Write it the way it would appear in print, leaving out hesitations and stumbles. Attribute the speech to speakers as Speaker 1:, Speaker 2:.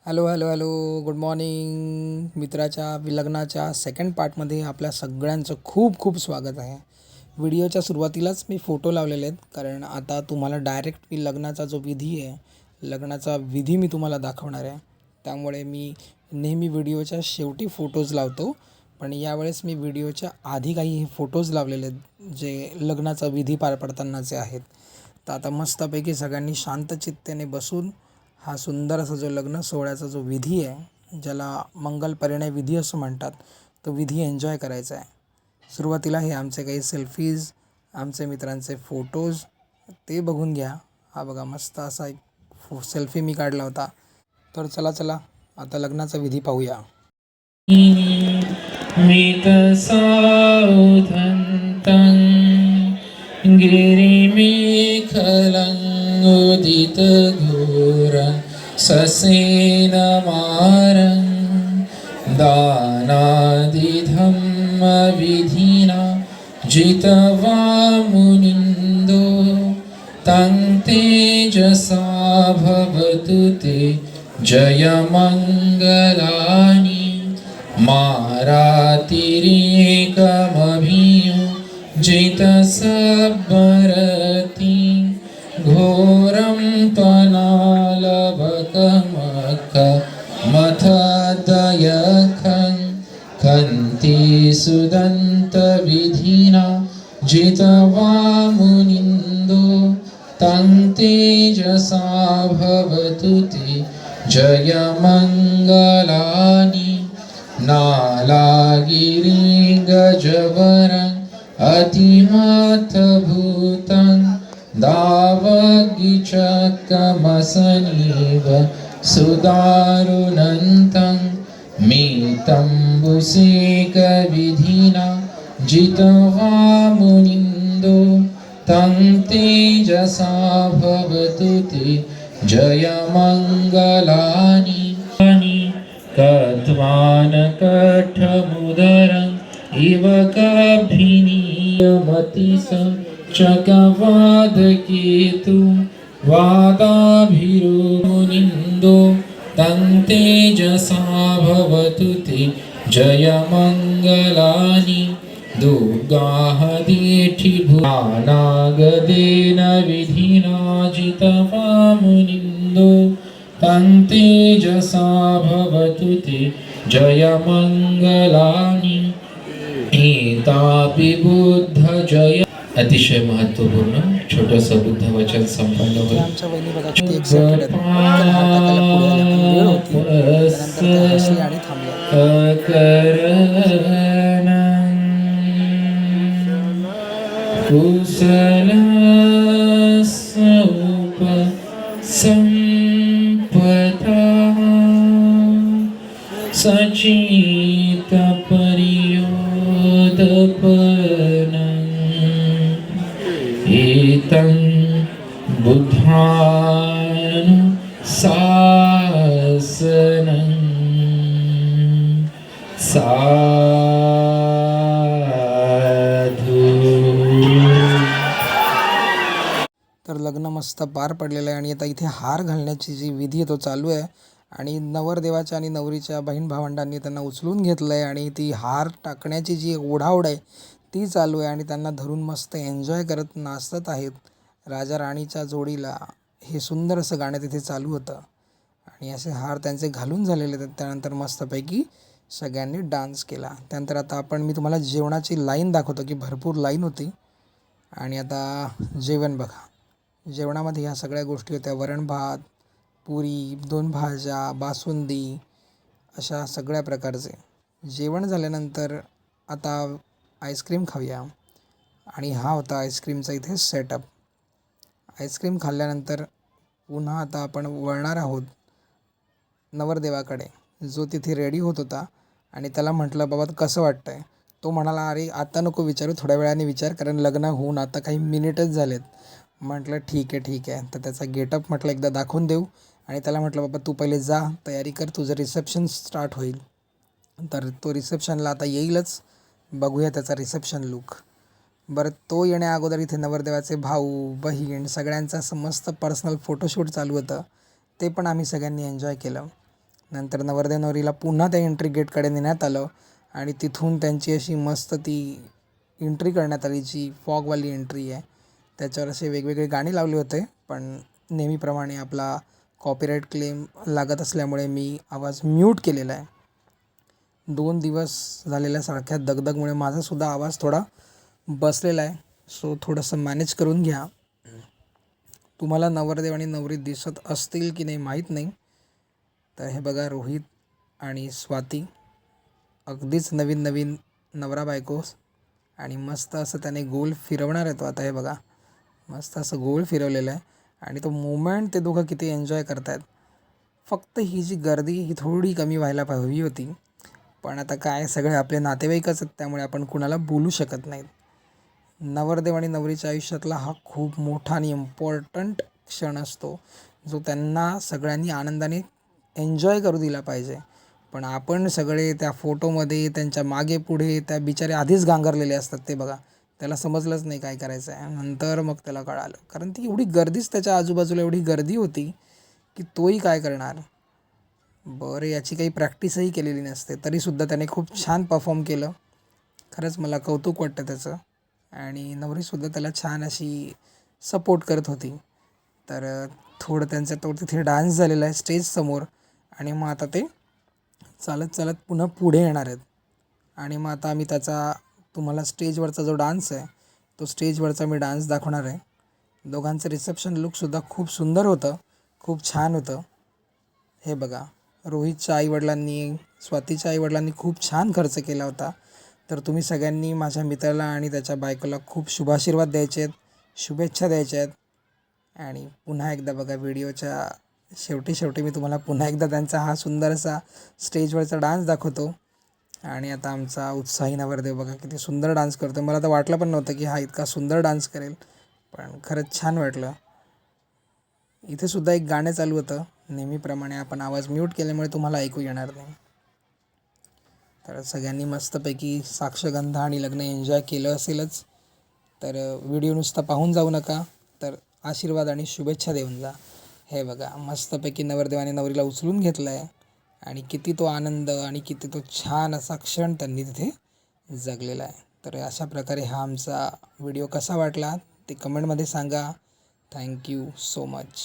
Speaker 1: Hello hello hello good morning मित्राच्या लग्नाच्या second पार्टमध्ये आपल्या सगळ्यांचं खूप खूप स्वागत आहे. व्हिडिओच्या सुरुवातीलाच मी फोटो लावलेले आहेत, कारण आता तुम्हाला डायरेक्ट मी लग्नाचा जो विधी आहे लग्नाचा विधी मी तुम्हाला दाखवणार आहे. त्यामुळे मी नेहमी व्हिडिओच्या शेवटी फोटोज लावतो, पण यावेळेस मी व्हिडिओच्या आधी काही फोटोज लावलेले आहेत जे लग्नाचा विधी पार पडतानाचे आहेत. तर आता मस्तपैकी सगळ्यांनी शांतचित्तेने बसून हा सुंदर असा जो लग्न सोहळ्याचा जो विधी आहे, ज्याला मंगल परिणय विधी असं म्हणतात, तो विधी एन्जॉय करायचा आहे. सुरुवातीला हे आमचे काही सेल्फीज, आमचे मित्रांचे फोटोज ते बघून घ्या. हा बघा मस्त असा एक सेल्फी मी काढला होता. तर चला चला आता लग्नाचा विधी पाहूया.
Speaker 2: मितसाउधन्तं गिरिमेखलङ्गोदितघोरं ससेनमारं दानादिधम्मविधिना जित्वा मुनिन्दो तं तेजसा भवतु ते जयमङ्गलानि मारातिरेकमभियो जितसब्बरति घोरं त्वनालवकमखमथदयखं खन्ति सुदन्तविधिना जित्वा मुनिन्दो तं तेजसा भवतु ते जयमङ्गलानि नालागिरि गजवरं अतिमातभूतं दावगिचकमसनीव सुदारुणन्तं मीतम्बुसेकविधिना जित्वा मुनिन्दो तं तेजसा भवतु ते जयमङ्गलानि कट्वानकठमुदरं इव कभिनीयमतिस चकवादकेतु वादाभिरुमुनिन्दो तं तेजसा भवतु ते जयमङ्गलानि दुर्गाहदेठिभुनागदेन विधिना जित्वा मुनिन्दो तं तेजसा भवतु ते जयमङ्गलानि एतापि बुद्धजय. अतिशय महत्त्वपूर्ण छोटंसं बुद्ध वचन संपन्न होईल.
Speaker 1: आमच्या वहिनी बघा किती एक्साइटेड आहेत. पटकन हात टाकायला पुढे आल्या, पण वेळ होती. त्यानंतर त्या हसल्या आणि थांबल्या.
Speaker 2: सचितपर्योदपनं एतं बुद्धानुशासनं साधु.
Speaker 1: तर लग्न मस्त पार पडलेलं आहे आणि आता इथे हार घालण्याची जी विधी आहे तो चालू आहे. आणि नवरदेवाच्या आणि नवरीच्या बहीण भावंडांनी त्यांना उचलून घेतलं आहे आणि ती हार टाकण्याची जी ओढाओढ आहे ती चालू आहे. आणि त्यांना धरून मस्त एन्जॉय करत नाचत आहेत. राजा राणीच्या जोडीला हे सुंदर असं गाणं तिथे चालू होतं आणि असे हार त्यांचे घालून झालेले आहेत. त्यानंतर मस्तपैकी सगळ्यांनी डान्स केला. त्यानंतर आता मी तुम्हाला जेवणाची लाईन दाखवतो की भरपूर लाईन होती. आणि आता जेवण बघा. जेवणामध्ये ह्या सगळ्या गोष्टी होत्या. वरण भात, पुरी, 2 भाज्या, बासुंदी, अशा सगळ्या प्रकारचे जेवण झाल्यानंतर आता आईस्क्रीम खाऊया. आणि हा होता आईस्क्रीमचा इथे सेटअप. आईस्क्रीम खाल्ल्यानंतर पुन्हा आता आपण वळणार आहोत नवरदेवाकडे, जो तिथे रेडी होत होता. आणि त्याला म्हटलं, बाबा कसं वाटतं आहे? तो म्हणाला, अरे आता नको विचारू, थोड्या वेळाने विचार, कारण लग्न होऊन आता काही मिनिटच झालेत. म्हटलं ठीक आहे ठीक आहे. तर त्याचा गेटअप म्हटलं एकदा दाखवून देऊ. आणि त्याला म्हटलं, बाबा तू पहिले जा, तयारी कर, तुझं रिसेप्शन स्टार्ट होईल. तर तो रिसेप्शनला आता येईलच. बघूया त्याचा रिसेप्शन लूक. बरं, तो येण्या अगोदर इथे नवरदेवाचे भाऊ, बहीण सगळ्यांचं असं मस्त पर्सनल फोटोशूट चालू होतं. ते पण आम्ही सगळ्यांनी एन्जॉय केलं. नंतर नवरदेव नवरीला पुन्हा त्या एंट्री गेटकडे नेण्यात आलं आणि तिथून त्यांची अशी मस्त ती एंट्री करण्यात आली, जी फॉगवाली एंट्री आहे. त्याच्यावर असे वेगवेगळे गाणे लावले होते, पण नेहमीप्रमाणे आपला कॉपीराईट क्लेम लागत असल्यामुळे मी आवाज म्यूट केलेला आहे. 2 दिवस झालेल्या सारख्या दगदगमुळे माझासुद्धा आवाज थोडा बसलेला आहे, सो थोडंसं मॅनेज करून घ्या. तुम्हाला नवरदेव आणि नवरी दिसत असतील की नाही माहीत नाही. तर हे बघा, रोहित आणि स्वाती अगदीच नवीन नवीन नवरा बायको आणि मस्त असं त्याने गोल फिरवणार आहे तो आता. हे बघा, मस्त असं गोल फिरवलेलं आहे आणि तो मोमेंट ते दोघं किती एन्जॉय करत आहेत. फक्त ही जी गर्दी ही थोडी कमी व्हायला हवी होती, पण आता काय, सगळे आपले नातेवाईकच आहेत, त्यामुळे आपण कुणाला बोलू शकत नाहीत. नवरदेव आणि नवरीच्या आयुष्यातला हा खूप मोठा आणि इम्पॉर्टंट क्षण असतो, जो त्यांना सगळ्यांनी आनंदाने एन्जॉय करू दिला पाहिजे. पण आपण सगळे त्या फोटोमध्ये त्यांच्या मागे पुढे, त्या बिचारे आधीच गांगरलेले असतात. ते बघा, त्याला समजलंच नाही काय करायचं आहे. नंतर मग त्याला कळालं, कारण ती एवढी गर्दीच, त्याच्या आजूबाजूला एवढी गर्दी होती की तोही काय करणार. बरं, याची काही प्रॅक्टिसही केलेली नसते, तरीसुद्धा त्याने खूप छान परफॉर्म केलं. खरंच मला कौतुक वाटतं त्याचं. आणि नवरीसुद्धा त्याला छान अशी सपोर्ट करत होती. तर थोडं त्यांचा तो तिथे डान्स झालेला आहे स्टेजसमोर आणि मग आता ते चालत चालत पुन्हा पुढे येणार आहेत. आणि मग आता आम्ही त्याचा, तुम्हाला स्टेजवरचा जो डान्स आहे, तो स्टेजवरचा मी डान्स दाखवणार आहे. दोघांचं रिसेप्शन लुकसुद्धा खूप सुंदर होतं, खूप छान होतं. हे बघा, रोहितच्या आईवडिलांनी, स्वातीच्या आईवडिलांनी खूप छान खर्च केला होता. तर तुम्ही सगळ्यांनी माझ्या मित्राला आणि त्याच्या बायकोला खूप शुभाशीर्वाद द्यायचे आहेत, शुभेच्छा द्यायच्या आहेत. आणि पुन्हा एकदा बघा, व्हिडिओच्या शेवटी मी तुम्हाला पुन्हा एकदा त्यांचा हा सुंदरसा स्टेजवरचा डान्स दाखवतो. आणि आता आमचा उत्साही नवरदेव बघा किती सुंदर डान्स करतो. मला तर वाटलं पण नव्हतं की हा इतका सुंदर डान्स करेल, पण खरंच छान वाटलं. इथे सुद्धा एक गाणं चालू होतं. नेहमीप्रमाणे आपण आवाज म्यूट केल्यामुळे तुम्हाला ऐकू येणार नाही. तर सगळ्यांनी मस्तपैकी साक्षगंध आणि लग्न एन्जॉय केलं असेलच. तर व्हिडिओ नुसता पाहून जाऊ नका, तर आशीर्वाद आणि शुभेच्छा देऊन जा. हे बघा, मस्तपैकी नवरदेवाने नवरीला उचलून घेतलं आहे आणि किती तो आनंद आणि किती तो छान असा क्षण त्यांनी तिथे जगलेला आहे. तर अशा प्रकारे हा आमचा व्हिडिओ कसा वाटला ते कमेंटमध्ये सांगा. Thank you so much.